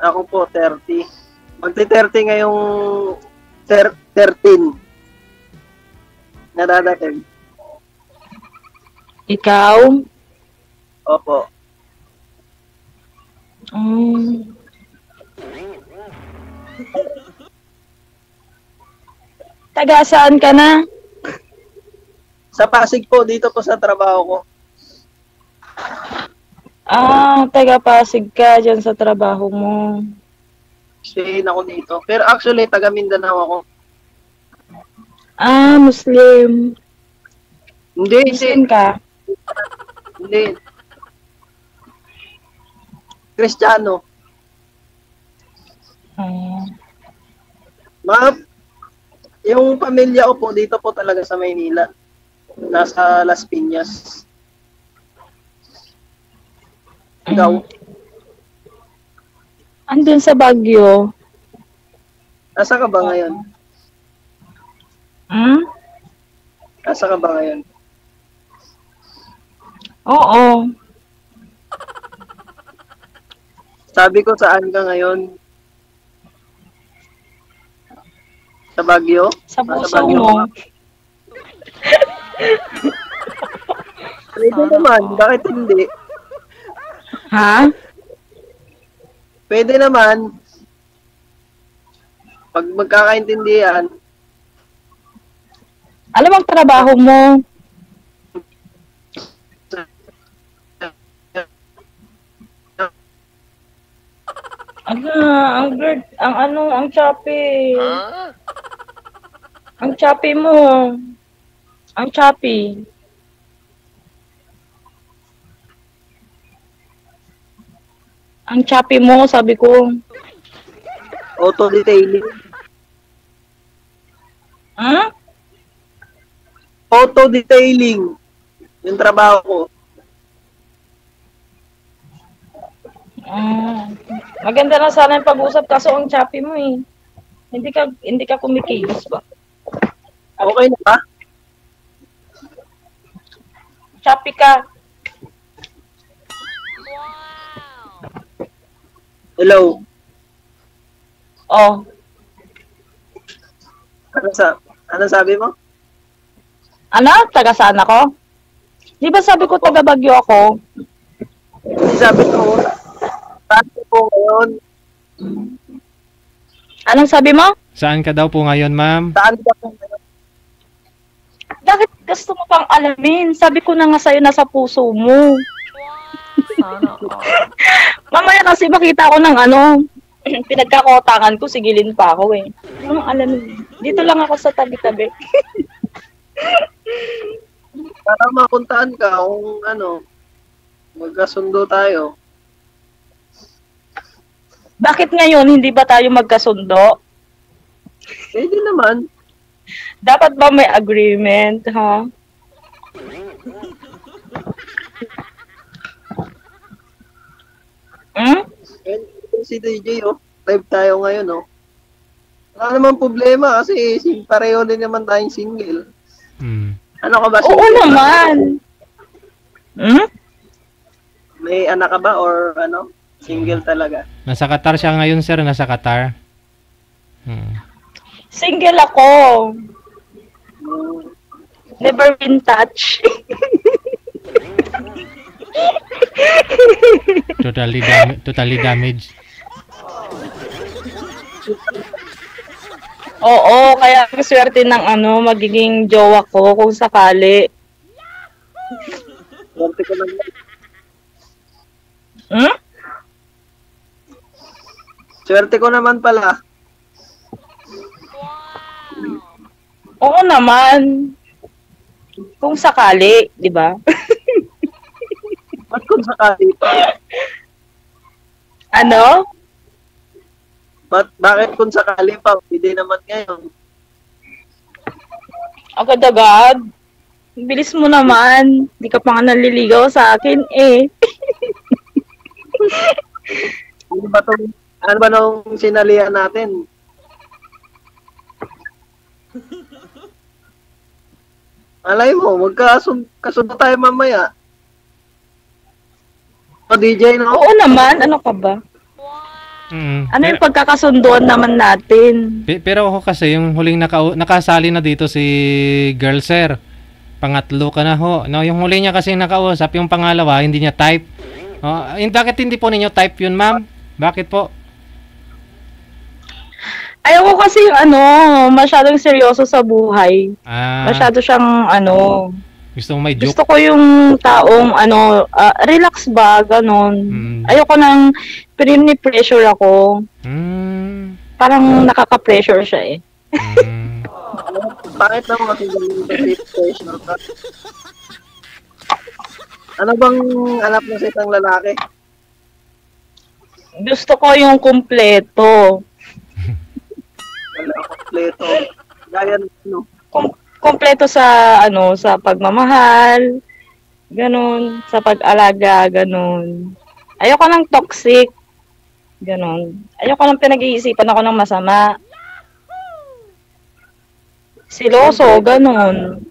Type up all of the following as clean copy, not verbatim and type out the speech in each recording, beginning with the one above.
Ako po, 30. Magti-30 ngayong 13 na dadating. Ikaw? Opo. Taga saan ka na? Sa Pasig po, dito po sa trabaho ko. Taga Pasig ka dyan sa trabaho mo. Stay ako dito. Pero actually, taga Mindanao ako. Muslim. Hindi, Muslim ka? Hindi. Kristiyano. Yung pamilya ko po, dito po talaga sa Maynila. Nasa Las Piñas. Ikaw? Andun sa Baguio. Nasa ka ba ngayon? Nasa ka ba ngayon? Oo. Sabi ko, saan ka ngayon? Sa Baguio? Sa puso mo. Pwede naman. Bakit hindi? Ha? Pwede naman. Pag magkakaintindihan. Alam ang trabaho mo? Ang choppy. Ang choppy mo. Ang choppy. Ang choppy mo, sabi ko. Auto-detailing. Auto-detailing. Yung trabaho ko. Maganda na sana yung pag-usap kaso ang choppy mo eh. Hindi ka kumikilos ba? Okay na ba? Choppy ka. Hello. Oh. Ano sabi mo? Ano? Taga saan ako? Di ba sabi ko taga Baguio ako? Sabi ko, saan po ngayon? Anong sabi mo? Saan ka daw po ngayon, ma'am? Saan ka po ngayon? Bakit gusto mo pang alamin? Sabi ko na nga sa'yo, nasa puso mo. Mamaya kasi makita ko ng pinagkakotangan ko, sigilin pa ako eh. Anong alamin? Dito lang ako sa tabi-tabi. Para mapuntaan ka kung magkasundo tayo. Bakit ngayon hindi ba tayo magkasundo? Pwede naman. Dapat ba may agreement, ha? Si DJ, live tayo ngayon, Wala naman problema kasi pareho din naman tayong single. Ano ka ba? Oo single naman. May anak ka ba or single talaga? Nasa Qatar siya ngayon, sir. Nasa Qatar. Single ako. Never been touched. Totally damaged. Oo, kaya ang swerte ng magiging jowa ko kung sakali. Swerte ko naman. Swerte ko naman pala. Oo naman. Kung sakali, di ba? Ba't kung sakali pa? Ano? Bakit kung sakali pa? Hindi naman ngayon. Agad-agad. Bilis mo naman. Di ka pa nga naliligaw sa akin eh. Ano ba nung sinalihan natin? Alay mo, magkasundo tayo mamaya. O DJ, no? Oo naman. Ano ka ba? Ano yung pagkakasunduan naman natin? Pero ako kasi, yung huling nakasali na dito si girl sir. Pangatlo ka na ho. No, yung huli niya kasi nakausap, yung pangalawa, hindi niya type. Bakit hindi po ninyo type yun, ma'am? Bakit po? Ayoko kasi masyadong seryoso sa buhay. Masyado siyang gusto mong may joke? Gusto ko yung taong relax ba, ganon. Ayoko nang pressure ako. Parang nakaka-pressure siya eh. Bakit naman kasi ganun kasi pressure ka? Ano bang hanap mo sa isang lalaki? Gusto ko yung kumpleto. Wala, kumpleto. Gaya no? Kumpleto sa sa pagmamahal, ganun, sa pag-alaga, ganun. Ayoko ng toxic, ganun. Ayoko ng pinag-iisipan ako ng masama. Siloso, ganun.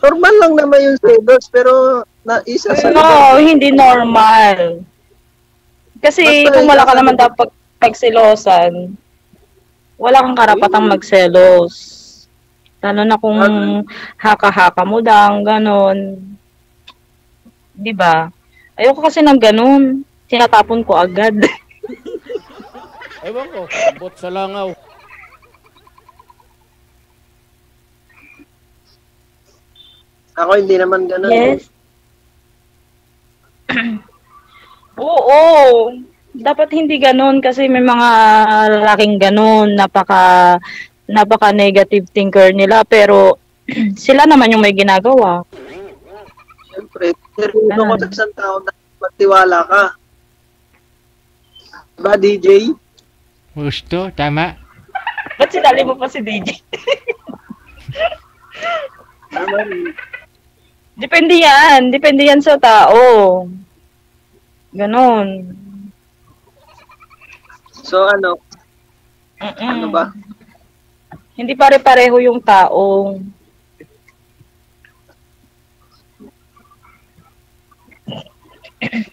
Normal lang naman yung selos, pero isa sa No, hindi normal. Kasi basta kung wala ka naman dapat pagsilosan, wala kang karapatang magselos. Lalo na kung haka-haka mo lang, ganon. Diba? Ayoko kasi ng ganon. Tinatapon ko agad. Ewan ko, bot sa langaw. Ako hindi naman ganon. Yes. Oo. Dapat hindi ganon kasi may mga lalaking ganon. Napaka-negative thinker nila. Pero sila naman yung may ginagawa. Siyempre, seryoso ko sa isang tao na magtiwala ka. Diba, DJ? Gusto, tama. Ba't sinali mo pa si DJ? Naman. Depende yan. Depende yan sa tao. Ganon. So, ano ba? Hindi pare-pareho yung tao.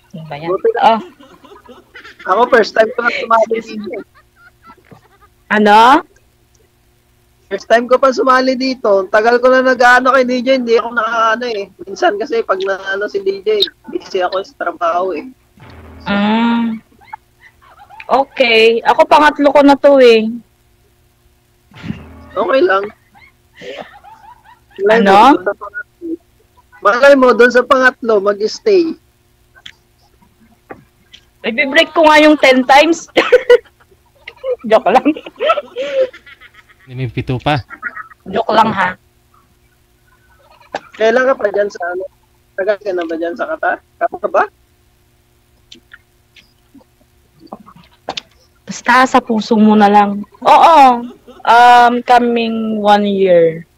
Ano ba yan? Ako, first time ko na sumali dito. Ano? First time ko pa sumali dito. Tagal ko na nag-ano kay DJ, hindi ako nakaano eh. Minsan kasi pag naano si DJ, busy ako sa trabaho eh. Okay. Ako pangatlo ko na to eh. Okay lang. Ano? Malay mo, doon sa pangatlo, mag-stay. I-break ko nga yung 10 times. Joke lang. Hindi may pito pa. Joke lang ha. Kailan ka pa dyan sa ano? Tagal ka na ba dyan sa Qatar? Kapa ka ba? Basta sa puso mo na lang. Oo. Coming 1 year.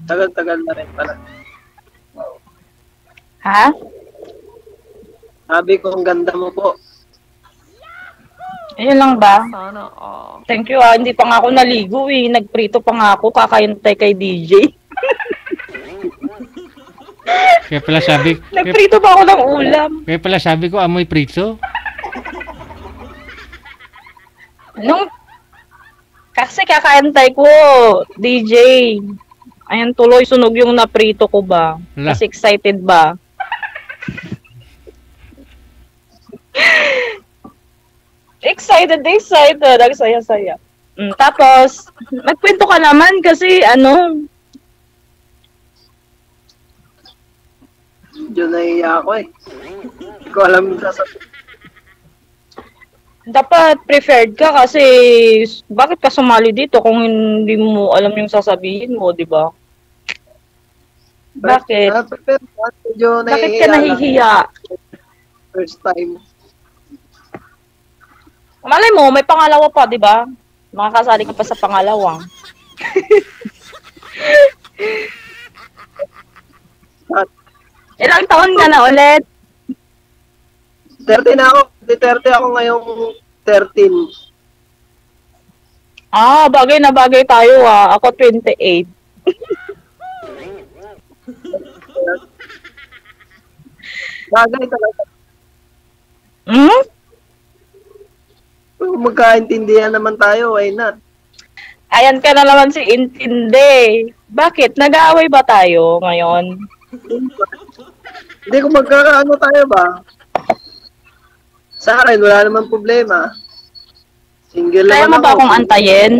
Tagal-tagal na rin pala. Ha? Sabi ko, ang ganda mo po. Ayun lang ba? Thank you ah. Hindi pa nga ako naligo eh. Nagprito pa nga ako. Kakayantay kay DJ. Kaya pala sabi... Nagprito pa ako ng ulam. Kaya pala sabi ko, amoy prito. Kasi kakayantay ko, DJ. Ayan tuloy, sunog yung naprito ko ba? Kasi excited ba? Excited. Ang saya-saya. Tapos, magkwento ka naman kasi Medyo nahiya ako eh. Hindi ko alam yung sasabihin. dapat preferred ka kasi bakit ka sumali dito kung hindi mo alam yung sasabihin mo, di ba? Bakit? Bakit ka nahihiya? First time. Malay mo, may pangalawa pa, di ba? Makakasali ka pa sa pangalawa. Ilang taon ka na ulit? 30 na ako. 30 ako ngayong 13. Bagay na bagay tayo ah. Ako 28. Bagay talaga. Hmm? Kung magkaintindihan naman tayo, why not? Ayan ka na naman si Intindi. Bakit? Nag-aaway ba tayo ngayon? Hindi, kung magkakaano tayo ba? Sa akin, wala naman problema. Single Kaya naman mo ba ako. akong antayin?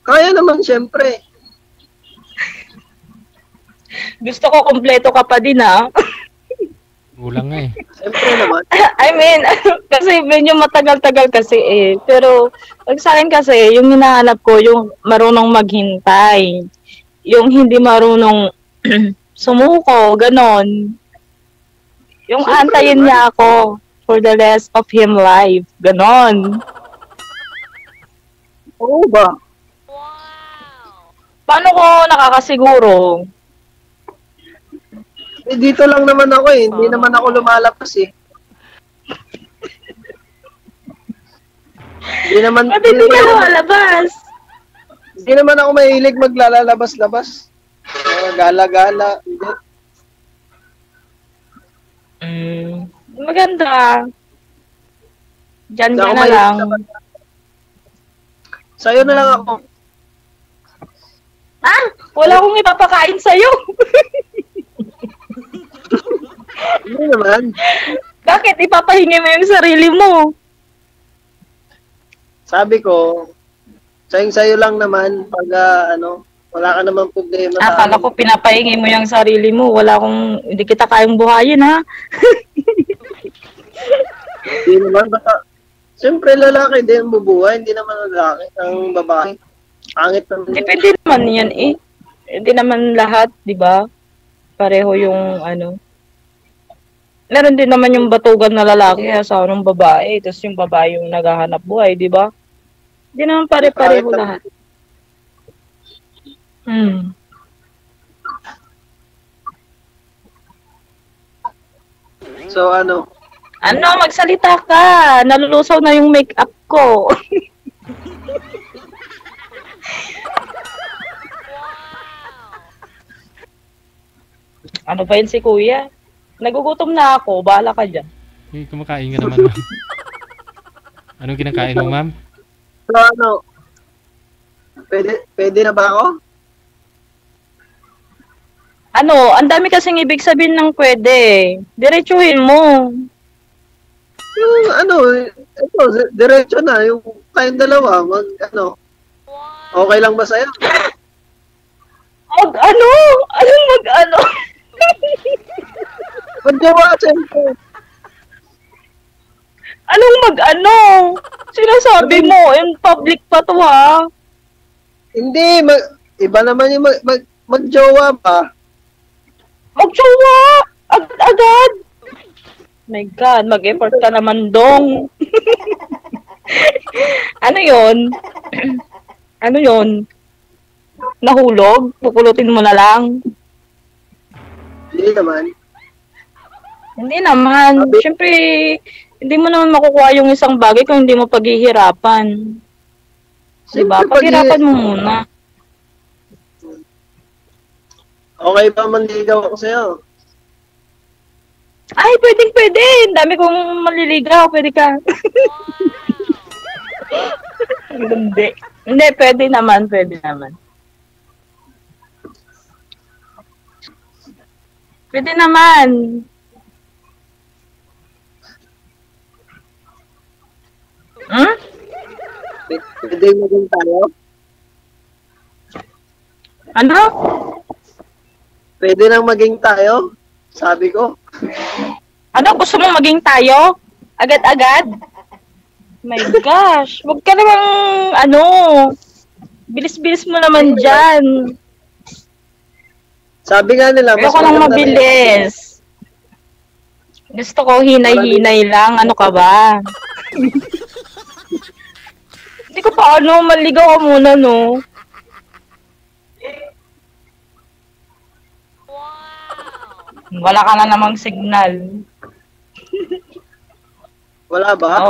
Kaya naman, syempre. Gusto ko kompleto ka pa din, ha? Kulang nga eh. Syempre naman. I mean, kasi medyo matagal-tagal kasi eh. Pero, pag sa akin kasi, yung hinahanap ko, yung marunong maghintay. Yung hindi marunong sumuko, ganon. Yung Siyempre antayin naman. niya ako for the rest of him life. Ganon. Oo ba? Paano ko nakakasiguro? Eh, dito lang naman ako eh. Hindi naman ako lumalabas eh. Hindi naman, Ba't hindi ka lumalabas? hindi naman ako mahilig maglalabas-labas. Gala-gala. Hindi. Maganda. Diyan Hindi ka ako na mahilig lang. sa Sa'yo na lang ako. Ah! Wala akong ipapakain sa'yo. Hindi naman. Bakit ipapahingi mo yung sarili mo? Sabi ko, sa'yo lang naman pag wala ka naman problema sa Akala ko pinapahingi mo yung sarili mo. Hindi kita kayang buhayin, ha? Hindi naman. Baka, siyempre lalaki din bubuhay, hindi naman lalaki. Ang babae. Pangit naman. Depende naman yan, eh. Hindi naman lahat, di ba? Pareho yung, meron din naman yung batugan na lalaki, asawa ng babae. Tapos yung babae yung naghahanap buhay, di ba? Hindi naman pare-pareho lahat. So Magsalita ka. Nalulusaw na yung make-up ko. Ano ba yun si kuya? Nagugutom na ako. Bahala ka dyan. Eh, kumakain ka naman, ma'am. Anong kinakain mo, ma'am? So pwede na ba ako? Ang dami kasing ibig sabihin ng pwede. Diretsuhin mo. Yung ito, diretso na. Yung kayong dalawa, okay lang ba sa'yo? Mag-ano? Anong mag-ano? Magjawa, siyempre. Anong mag-ano? Sinasabi mo, in public pa to, ha? Hindi, iba naman yung magjowa pa. Magjowa! Agad-agad! My God, mag-effort ka naman dong. Ano yon? Ano yon? Nahulog? Pupulutin mo na lang? Hindi naman. Hindi naman. Siyempre, hindi mo naman makukuha yung isang bagay kung hindi mo paghihirapan. Diba? Paghirapan mo muna. Okay ba manligaw ako sa'yo? Ay, pwede. Ang dami kong maliligaw. Pwede ka. Hindi. Hindi, pwede naman. Pwede naman. Pwede maging tayo? Ano? Pwede nang maging tayo? Sabi ko. Ano? Gusto mo maging tayo? Agad-agad? My gosh. Huwag ka namang, bilis-bilis mo naman dyan. Sabi nga nila, Ayoko lang mabilis. Gusto ko hinay-hinay lang. Ano ka ba? Hindi ko pa maligaw ka muna, no? Wala ka na namang signal. Wala ba?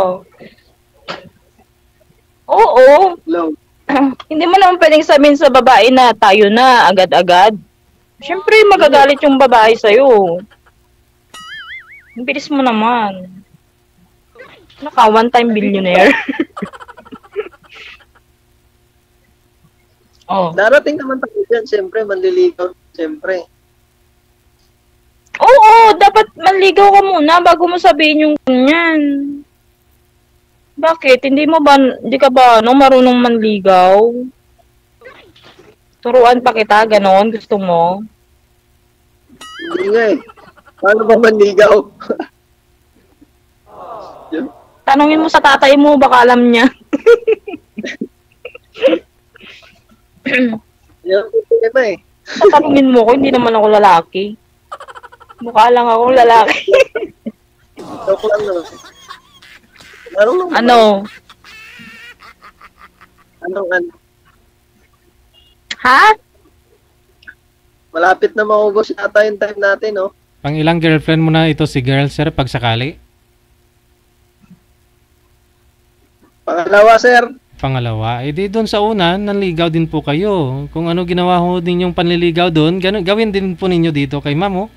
Oo. Hello. Hindi mo naman pwedeng sabihin sa babae na tayo na agad-agad. Siyempre, magagalit yung babae sa'yo. Ang bilis mo naman. One-time billionaire. Oh. Darating naman tayo dyan, siyempre, manliligaw, siyempre. Oo, dapat manligaw ka muna bago mo sabihin yung ganyan. Bakit? Hindi ka ba marunong manligaw? Turuan pa kita, ganon, gusto mo? Hindi nga eh. Paano ba manligaw? Tanungin mo sa tatay mo, baka alam niya. Yan, problema eh. Tanungin mo ko, hindi naman ako lalaki. Mukha lang akong lalaki. Joke lang naman. Marunong ba? Ano? Anong? Ha? Malapit na maubos yata yung time natin, no? Pang ilang girlfriend mo na ito si girl, sir, pag sakali? Pangalawa, sir. Pangalawa, di doon sa una, nanligaw din po kayo. Kung ano ginawa ho ninyong panliligaw doon, gawin din po ninyo dito kay ma'am, oh.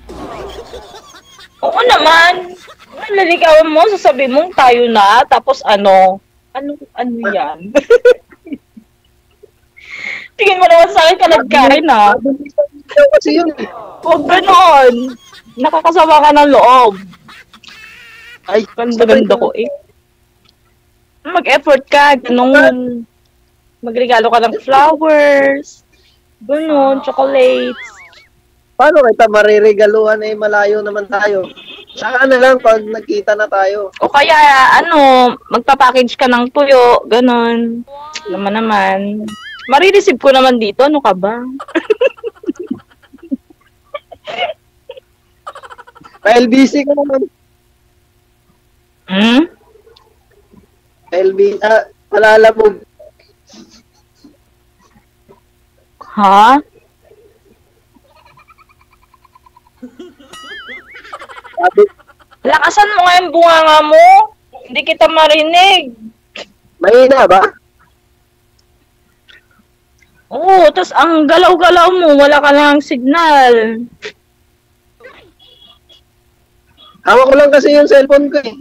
Oo naman. Naliligawan mo, sasabihin mo tayo na, tapos ano yan? Tingin mo naman sa akin, kalagkarin ha. Kasi yun eh. Huwag ganon. Nakakasama ka ng loob. Ay, Ganda-ganda ko eh. Mag-effort ka, ganun. Magregalo ka ng flowers. Ganun, chocolates. Paano kita mariregaluhan eh, malayo naman tayo. Saka na lang pag nagkita na tayo. O kaya, magpapackage ka ng tuyo, ganun. Alam mo naman. Marireceive ko naman dito, ano ka ba? LBC ka naman. Alala mo. Ha? Lakasan mo nga yung bunganga mo. Hindi kita marinig. Mahina ba? Oo, tas ang galaw-galaw mo, wala ka lang signal. Hawak ko lang kasi yung cellphone ko eh.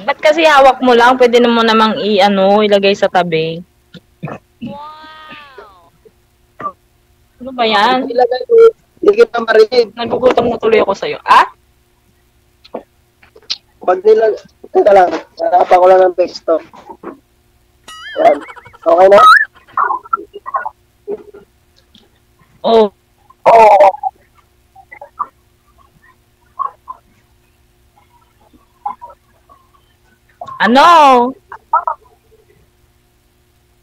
Ba't kasi hawak mo lang? Pwede mo namang ilagay sa tabi. Ano ba yan? Ilagay ko, hindi kita marinig. Nagugutom na tuloy ako sa'yo. Ah? Pag teka lang, harapan ko lang ng pesto. Yan. Okay na? Oh. Ano?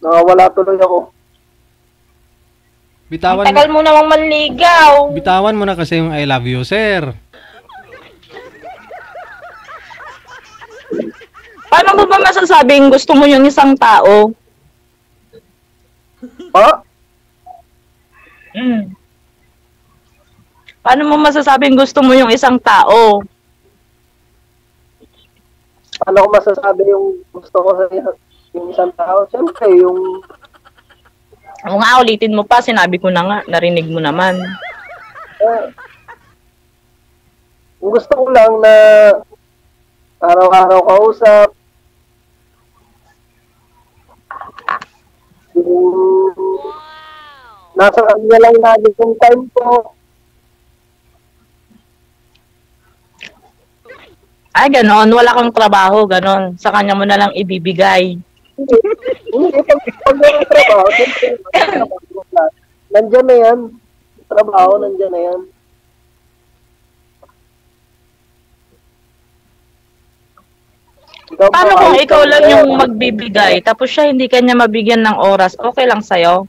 Nakawala tuloy ako. Bitawan Tagal mo namang manligaw. Bitawan mo na kasi yung I love you, sir. Paano mo ba masasabing gusto mo yung isang tao? Oh? Paano mo masasabing gusto mo yung isang tao? Paano ko masasabi yung gusto ko sa yung isang tao? Siyempre, yung... O nga, ulitin mo pa. Sinabi ko na nga. Narinig mo naman. Yung gusto ko lang na araw-araw kausap. Nasa kanya lang lagi yung time ko. Ay, ganon. Wala kang trabaho, ganon. Sa kanya mo na lang ibibigay. Hindi, pag may trabaho, nandiyan na yan. Trabaho, nandiyan na yan. Paano kung ikaw lang yung magbibigay, tapos siya hindi kanya mabigyan ng oras, okay lang sa'yo?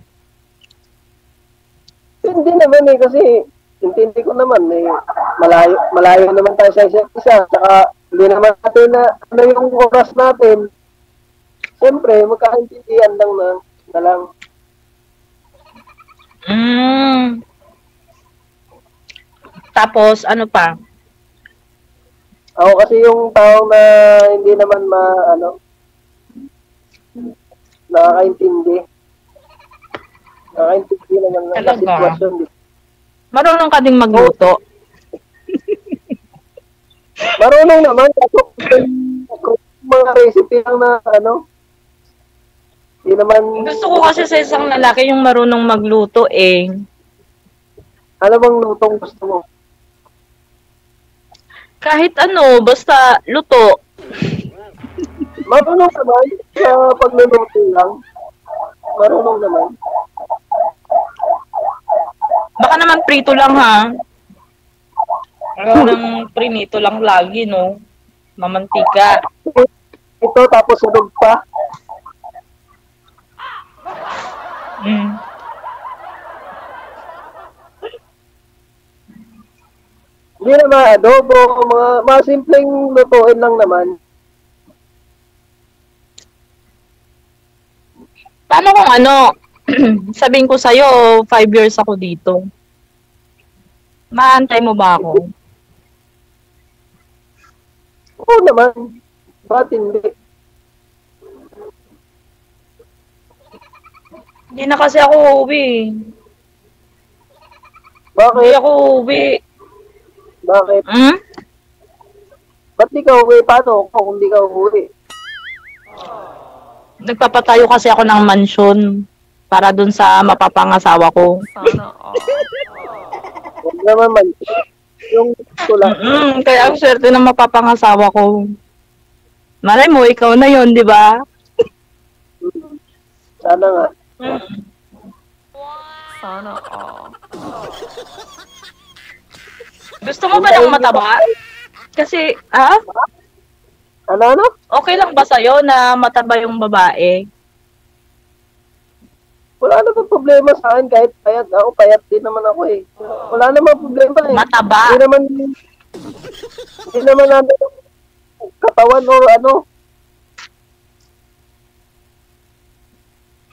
Hindi naman eh, kasi intindi ko naman eh, malayo naman tayo sa isa't isa, saka hindi naman natin na ano yung oras natin. Siyempre, magkakaintindihan lang na lang. Tapos, ano pa? Ako kasi yung tao na hindi naman nakakaintindi. Nakakaintindi naman ng Talaga? sitwasyon. Marunong ka ding magluto. Marunong naman. Kung mga recipe lang na ano. Hindi naman. Gusto ko kasi sa isang lalaki yung marunong magluto eh. Ano bang lutong gusto mo? Kahit ano, basta luto. Marunong naman. Sa pagluluto lang. Marunong naman. Baka naman prito lang ha. Parang prinito lang lagi, no? Mamantika. Ito tapos sunog pa. Mm. Hindi naman adobo, mga simpleng lutuin lang naman. Paano kung ano, sabihin ko sa'yo, 5 years ako dito. Maantay mo ba ako? Oo naman. Ba't hindi? Hindi na kasi ako uuwi. Hindi Bakit? ako uuwi. Bakit? Hmm? Ba't di ka uwi? Paano kung di ka uwi? Nagpapatayo kasi ako ng mansyon para dun sa mapapangasawa ko. Huwag naman man. Yung gusto lang. Kaya ang swerte ng mapapangasawa ko. Malay mo, ikaw na yon, di ba? Sana nga. Sana all. Gusto mo ba ng mataba? Kasi, Ano? okay lang ba sa'yo na mataba yung babae? Wala naman problema sa akin kahit payat. Ako payat din naman ako eh. Wala naman problema eh. Mataba? Hindi naman natin katawan o ano.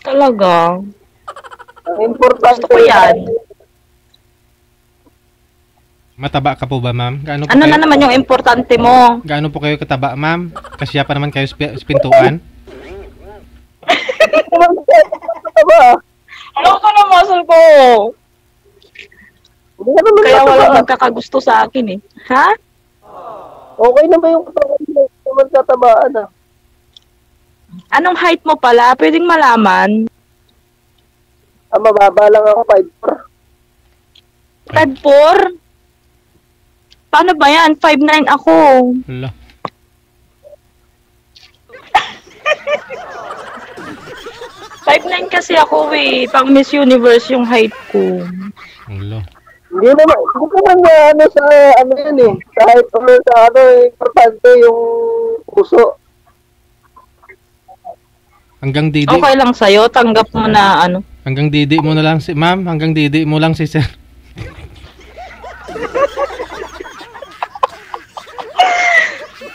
Talaga? Ang importante. Gusto ko yan. Mataba ka po ba, ma'am? Gaano po Ano kayo, na naman yung importante mo? gaano po kayo kataba, ma'am? Kasya pa naman kayo sa pintuan? Mataba. Ano ka na muscle ko? Hindi ka naman Kaya mataba. walang magkakagusto sa akin eh. Ha? Okay naman yung katawan mo. Hindi naman katabaan ah. Anong height mo pala? Pwedeng malaman. Mababa lang ako 5'4". 5'4"? Paano ba yan? 5'9" ako. Hala. Kasi ako eh. Pang Miss Universe yung height ko. Hala. Hindi naman na ano sa ano yan eh. Kahit sa ano importante yung puso. Hanggang didi. Okay lang sa'yo. Tanggap mo na ano. Hanggang didi mo na lang si ma'am, hanggang didi mo lang si sir.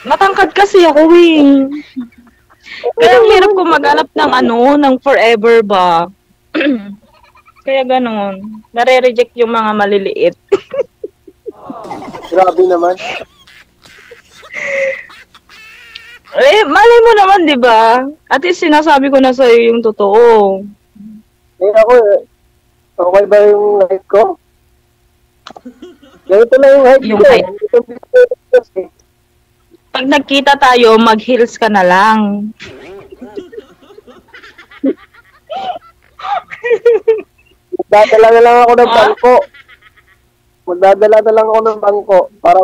Matangkad kasi ako eh. Kaya ang hirap ko maghanap ng ano, ng forever ba. Kaya ganon. Nare-reject yung mga maliliit. Grabe naman. Eh, malay mo naman, di ba? At least sinasabi ko na sa'yo yung totoo. Eh ako okay ba yung height ko? Ganito lang yung height Yung ko. height. Kasi Pag nagkita tayo, mag-heels ka na lang. magdadala na lang ako ng Ah? bangko. Magdadala na lang ako ng bangko para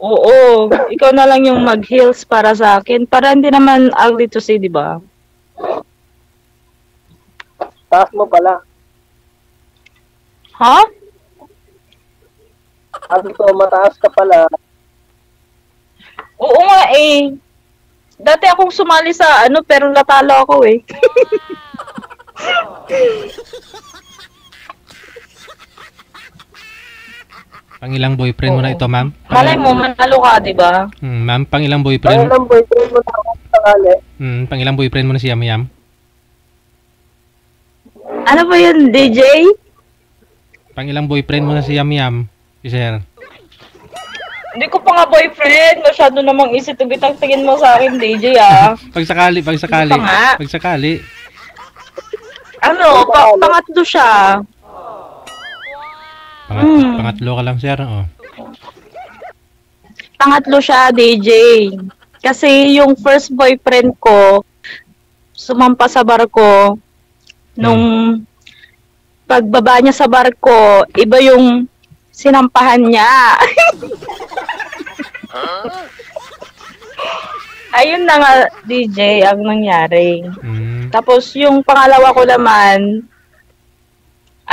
Oo, ikaw na lang yung mag-heels para sa akin. Para hindi naman ugly to see, di ba? taas mo pala. Ha? Sabi ko, mataas ka pala. Oo nga eh. Dati akong sumali sa ano, pero natalo ako eh. Pangilang boyfriend mo na ito, ma'am? Malay mo, manalo ka, di ba? Ma'am, pangilang Kaya boyfriend? lang boyfriend mo na ako sakali. Pangilang boyfriend mo na si Yam Yam? Ano ba yun, DJ? Pangilang boyfriend mo na si Yam Yam? Si sir. Hindi ko pa nga boyfriend. Masyado namang isitugitang tingin mo sa akin, DJ ah. Pagsakali. Hindi pa nga. Pagsakali. Ano, pangatlo siya. Pangatlo ka lang, sir. Oh. Pangatlo siya, DJ. Kasi yung first boyfriend ko, sumampa sa barko, nung pagbaba niya sa barko, iba yung sinampahan niya. Ayun na nga, DJ, ang nangyari. Tapos yung pangalawa ko naman,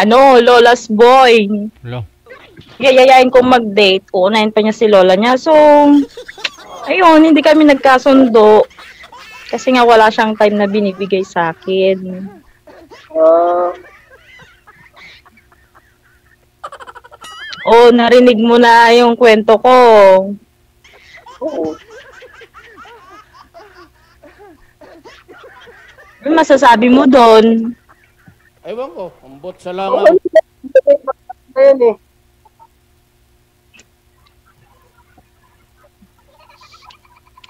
Lola's boy. Lo. Yayayain kong mag-date. Uunahin pa niya si Lola niya. So, ayun, hindi kami nagkasundo. Kasi nga wala siyang time na binibigay sa akin. Narinig mo na yung kwento ko. Oo. Ano masasabi mo doon? Ewan ko, ambot sa Okay. langaw. Ayan eh.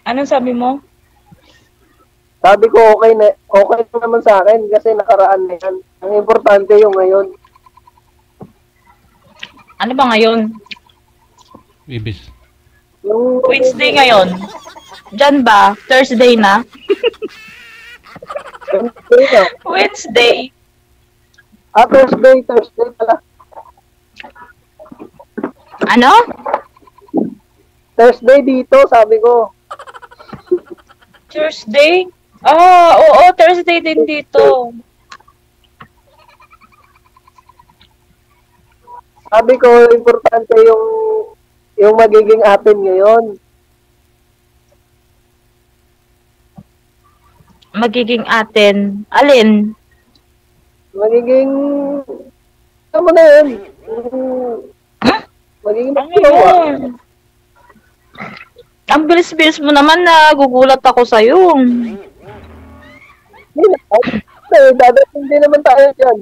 Anong sabi mo? Sabi ko okay na naman sa akin kasi nakaraan na yan. Ang importante yung ngayon. Ano ba ngayon? Ibis. Yung Wednesday ngayon. Diyan ba? Thursday na? Thursday na. Wednesday. Thursday pala. Ano? Thursday dito, sabi ko. Thursday? Oo, Thursday din dito. Sabi ko, importante yung magiging atin ngayon. Magiging atin. Alin? Magiging, ano na yun? Magiging Ano yun? Ang bilis-bilis mo naman na gugulat ako sa'yo. Dadating din naman tayo dyan.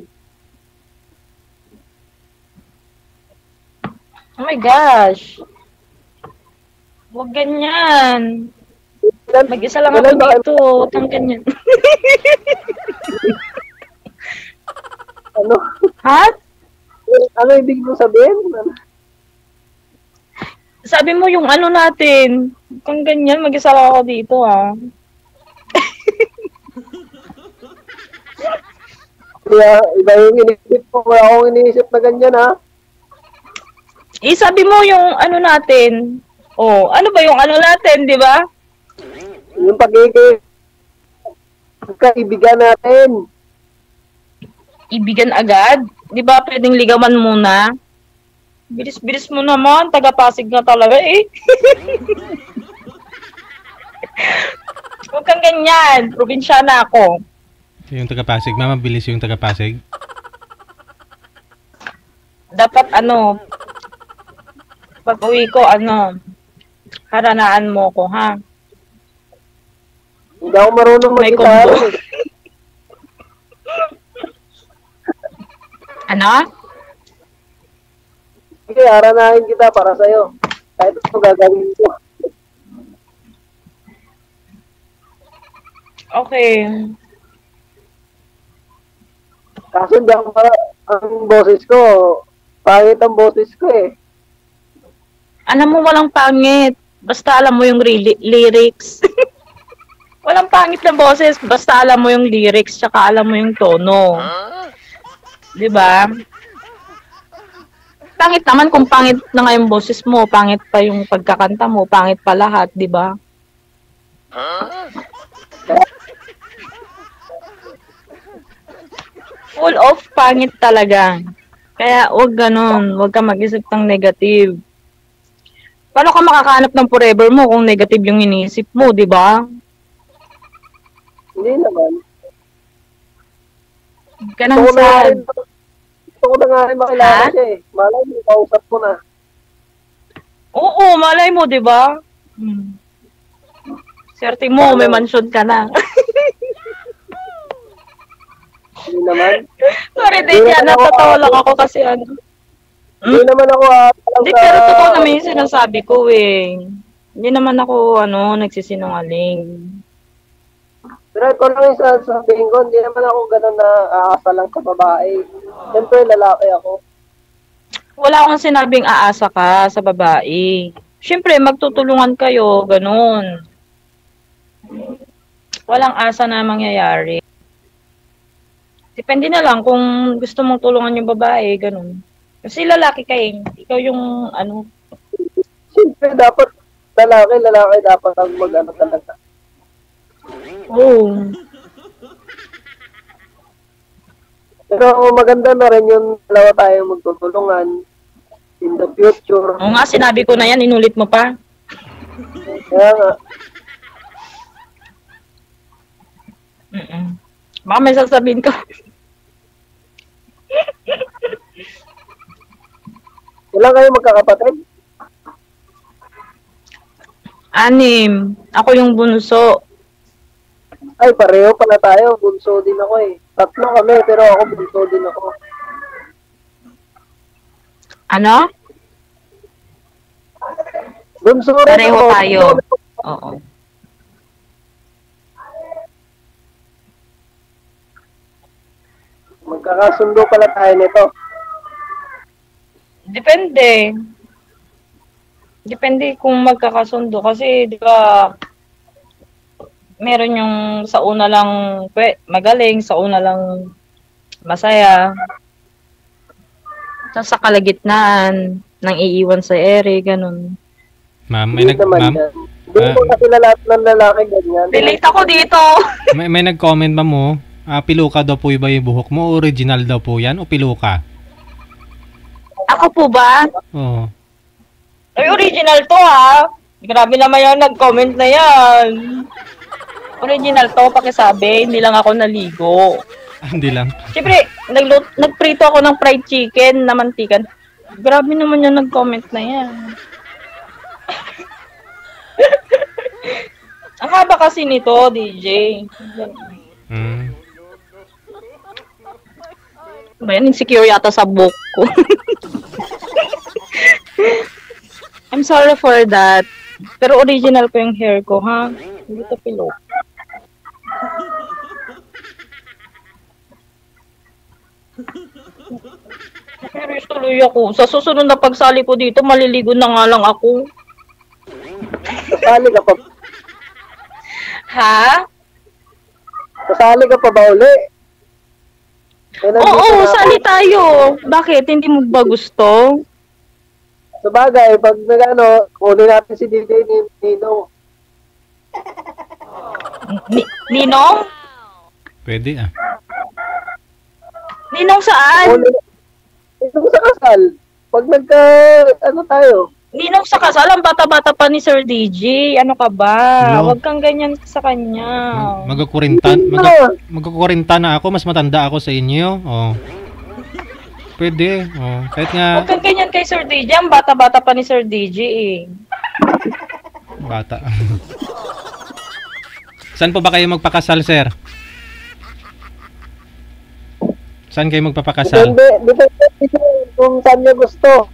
Oh my gosh. Huwag ganyan. Mag-isa lang ako dito. Huwag kang ganyan. Ano? Ha? Ano ibig mo sabihin? Sabi mo yung ano natin. Huwag kang ganyan. Mag-isa lang ako dito, ha. Kaya iba yung iniisip ko. Wala akong iniisip na ganyan, ha? Sabi mo yung ano natin. Ano ba yung ano natin, di ba? Yung pagkaibigan natin. Ibigan agad? Di ba pwedeng ligawan muna? Bilis-bilis mo naman. Taga-Pasig na talaga eh. Huwag kang ganyan. Probinsyana ako. Yung taga-Pasig, mabilis yung taga-Pasig. Dapat pag uwi ko, haranaan mo ko, ha? Hindi ako marunong May mag-gitara. combo. Ano? Sige, haranahin kita para sa'yo. Kahit ito gagawin ko. Okay. Kaso hindi ako ang boses ko, pangit ang boses ko eh. Alam mo, walang pangit. Basta alam mo yung lyrics. Walang pangit na boses. Basta alam mo yung lyrics, tsaka alam mo yung tono. Diba? Pangit naman kung pangit na nga yung boses mo, pangit pa yung pagkakanta mo, pangit pa lahat, diba? Full of pangit talaga. Kaya wag ganun, wag ka mag-isip ng negative. Paano ka makakahanap ng forever mo kung negative yung iniisip mo, di ba? Hindi naman. Huwag ka nang sad. Gusto ko na nga rin makilala siya eh. Malay mo, kausap ko na. Oo, malay mo, di ba? Swerte mo, may mansion ka na. Hindi naman. Sorry, Deja, natatawa lang ako kasi Hindi naman ako Hindi, pero totoo naman yung sinasabi ko eh. Hindi naman ako, nagsisinungaling. Pero ito lang yung sasabihin ko, hindi naman ako ganun na aasa lang sa babae. Siyempre, lalaki ako. Wala akong sinabing aasa ka sa babae. Siyempre, magtutulungan kayo, ganun. Walang asa na mangyayari. Depende na lang kung gusto mong tulungan yung babae, ganun. Kasi lalaki ka eh. Ikaw yung, ano, Siyempre, dapat lalaki dapat ang mag-ano talaga. oh, Pero maganda na rin yung dalawa tayo magtutulungan in the future. oo nga, sinabi ko na yan, inulit mo pa. Kaya nga, Baka may sasabihin ka. ilan kayo magkakapatid? 6. Ako yung bunso. Ay, pareho pala tayo. Bunso din ako eh. 3 kami, pero ako bunso din ako. Ano? Bunso rin Pareho ako. tayo. Oo. Magkakasundo pala tayo nito. Depende. Depende kung magkakasundo. Kasi, di ba, meron yung sa una lang magaling, sa una lang masaya. Tapos sa kalagitnaan, nang iiwan sa ere, ganun. Ma'am, Hindi naman yan. Hindi ko kasi lahat ng lalaki ganyan. Relate ako dito. may nag-comment ba mo? Piluka daw po iba yung buhok mo? Original daw po yan? O piluka? Ako po ba? Oo. Ay, original to ha. Grabe naman yung nag-comment na yan. Original to, pakisabi. Hindi lang ako naligo. Hindi lang. Siyempre, nagprito ako ng fried chicken na mantikan. Grabe naman yung nag-comment na yan. Ang haba kasi nito, DJ. Hmm. Ba yan, insecure yata sa buhok ko. I'm sorry for that. Pero original ko yung hair ko, ha? Hindi to pilok. Serious tuloy ako. Sa susunod na pagsali ko dito, maliligo na nga lang ako. Kasali ka pa. Ha? Kasali ka pa ba uli? Eh, nandito Oo, na ako. sali tayo. Bakit? Hindi mo ba gusto? Sa bagay, pag nag-ano, kunin natin si DJ ni Nino. Ninong? Pwede ah. Ninong saan? Ito sa kasal. Pag ano tayo, Ninong sa kasal, ang bata-bata pa ni Sir DJ. Ano ka ba? Hello? Huwag kang ganyan sa kanya. Magkukurinta na ako. Mas matanda ako sa inyo. Oh. Pwede. Oh. Kahit nga Huwag kang ganyan kay Sir DJ. Ang bata-bata pa ni Sir DJ eh. bata. Saan po ba kayo magpakasal, sir? Saan kayo magpapakasal? depende kung saan niya gusto.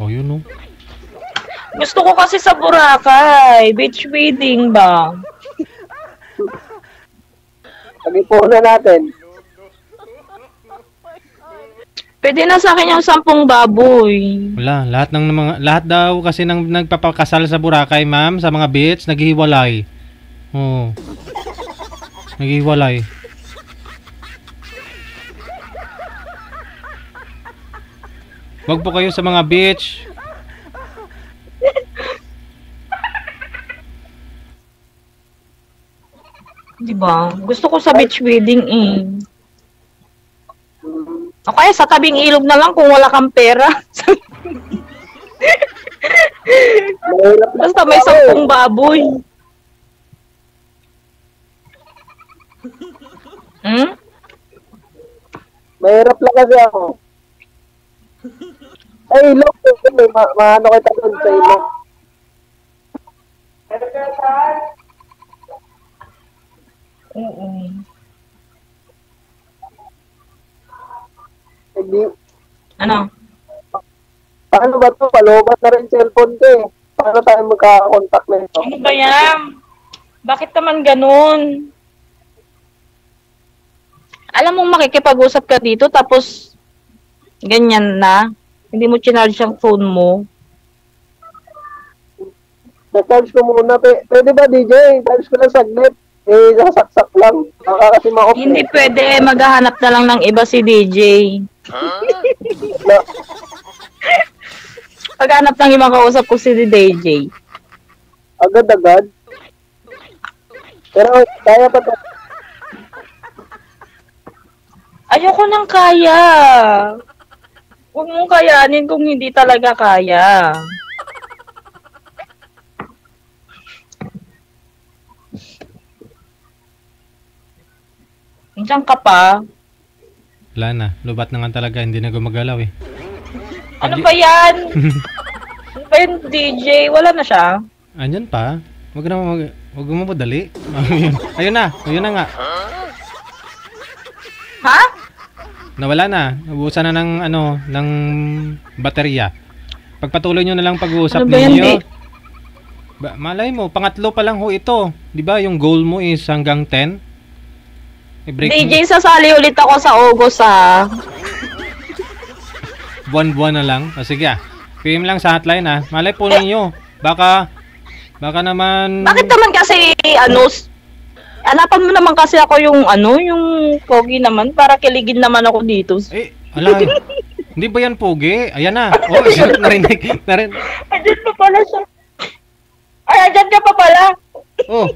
Oh, yun no. Gusto ko kasi sa Boracay. Beach wedding ba? Pag-ipunan natin. Pwede na sa akin yung 10 baboy. Wala, lahat daw kasi nang nagpapakasal sa Boracay, ma'am, sa mga beach, naghihiwalay. Oh. Naghihiwalay. Wag po kayo sa mga beach. Diba? Gusto ko sa beach wedding eh. O kaya sa tabing ilog na lang kung wala kang pera. Mahirap lang Basta may ako 10 baboy. Hmm? Mahirap lang kasi ako. Ay, ilog. Maano kita doon sa ilog. Oo. Hindi. Ano? Paano ba to? Palobat na rin cellphone ko eh. Paano tayo magkakakontakt na ito? Ano ba yan? Bakit naman ganun? Alam mong makikipag-usap ka dito tapos ganyan na. Hindi mo chinarge ang phone mo. Na-charge ko muna. Pwede ba, DJ? Charge ko lang saglit. Sasaksak lang. Baka kasi ma-off. Hindi pwede, maghahanap na lang ng iba si DJ. Na, Paghanap ng ibang kausap ko si DJ. agad-agad. Pero kaya pa to. Ayoko nang kaya. Huwag mong kayanin kung hindi talaga kaya. Diyan ka pa. Wala na. Lubat na nga talaga. Hindi na gumagalaw eh. Ano ba yan? Ano ba yan, DJ? Wala na siya. Andyan pa. Huwag mo madali. Ayun na. Ayun na nga. Ha? Nawala na. Nabuhusan na ng baterya. Pagpatuloy nyo na lang pag-uusap Ano ba yan, ninyo. Malay mo, pangatlo pa lang ho ito. 'Di ba yung goal mo is hanggang 10? I-break DJ, sasali ulit ako sa August, ha? buwan-buwan na lang. O sige PM lang sa hotline Malay po ninyo. Baka naman... Bakit naman kasi, hanapan mo naman kasi ako yung, yung pogi naman, para kiligin naman ako dito. Ala, hindi ba yan pogi? Ayan na. Oh, narinig. Andyan pa pala siya. Ay, andyan ka pa pala. Oh.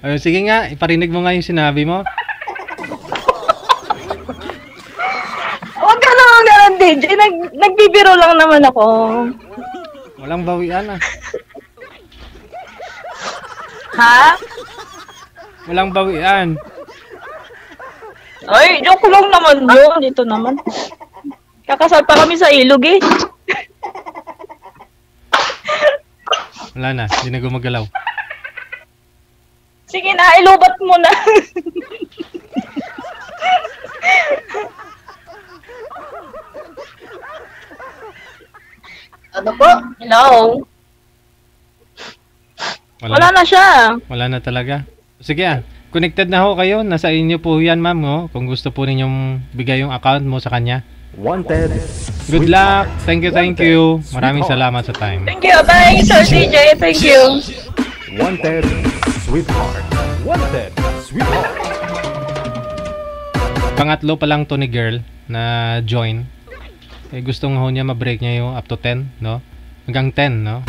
Ayun, sige nga, iparinig mo nga yung sinabi mo. Huwag ka naman ganun, DJ. Nagbibiro lang naman ako. Walang bawian Ha? Walang bawian. Ay, joke lang naman yun. Dito naman. Kakasal pa kami sa ilog eh. Wala na, hindi na gumagalaw. Sige na, ilubat mo na. Ano po? Hello? Wala na siya. Wala na talaga. Sige connected na ho kayo. Nasa inyo po yan, ma'am. Kung gusto po ninyong bigay yung account mo sa kanya. Wanted. Good luck. Thank you. Maraming salamat sa time. Thank you. Bye, Sir DJ. Thank you. Wanted, sweetheart. Wanted, sweetheart. Pangatlo pa lang to ni girl na join. Gustong ho niya ma-break niya yung up to 10, no? Hanggang 10, no?